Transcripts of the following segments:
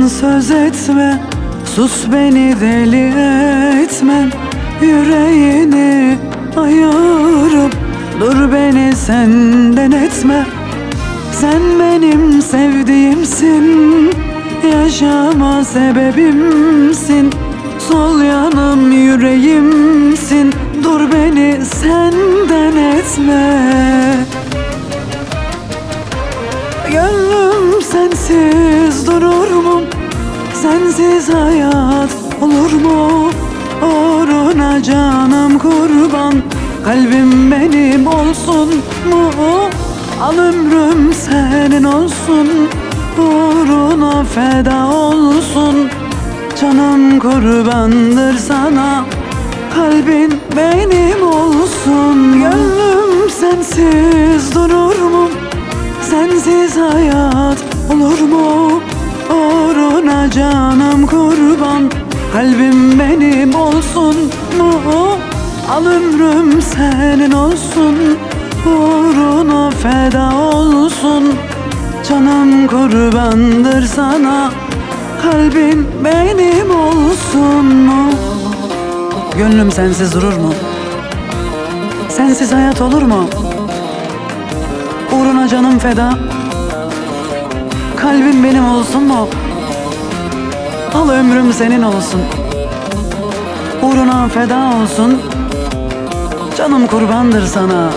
yalan söz etme, sus beni deli etme. Yüreğini ayırıp dur beni senden etme. Sen benim sevdiğimsin, yaşama sebebimsin. Sol yanım yüreğimsin, dur beni senden etme. Gönlüm sensiz durur mu? Sensiz hayat olur mu? Uğruna canım kurban, kalbim benim olsun mu? Al ömrüm senin olsun, uğruna feda olsun. Canım kurbandır sana, kalbin benim olsun. Gönlüm sensiz durur mu? Sensiz hayat olur mu? Uğruna canım kurban, kalbim benim olsun mu? Al ömrüm senin olsun, uğruna feda olsun. Canım kurbandır sana, kalbin benim olsun mu? Gönlüm sensiz durur mu? Sensiz hayat olur mu? Uğruna canım feda, kalbin benim olsun mu? Al ömrüm senin olsun, uğruna feda olsun. Canım kurbandır sana,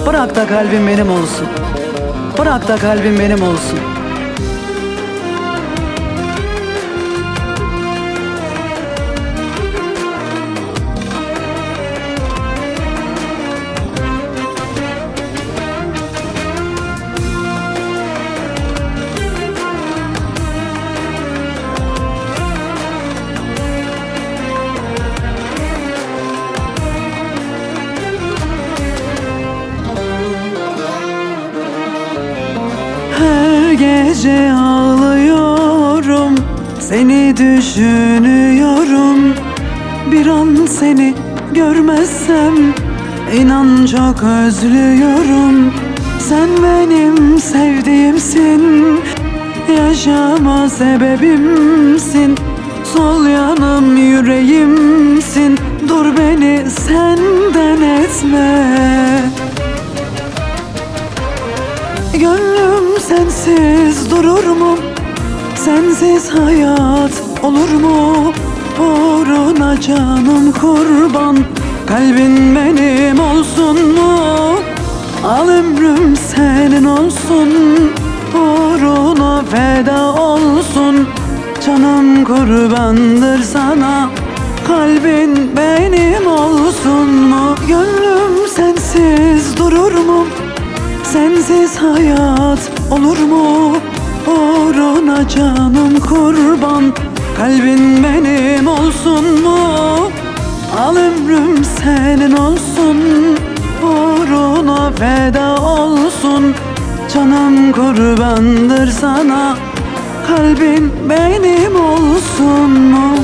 bırak da kalbim benim olsun. Bırak da kalbim benim olsun. Her gece ağlıyorum, seni düşünüyorum. Bir an seni görmezsem inan çok özlüyorum. Sen benim sevdiğimsin, yaşama sebebimsin. Sol yanım yüreğimsin, dur beni senden etme. Gönlüm sensiz durur mu? Sensiz hayat olur mu? Uğruna canım kurban, kalbin benim olsun mu? Al ömrüm senin olsun, uğruna feda olsun. Canım kurbandır sana, kalbin benim olsun mu? Gönlüm sensiz durur mu? Sensiz hayat olur mu? Uğruna canım kurban, kalbin benim olsun mu? Al ömrüm senin olsun, uğruna feda olsun. Canım kurbandır sana, kalbin benim olsun mu?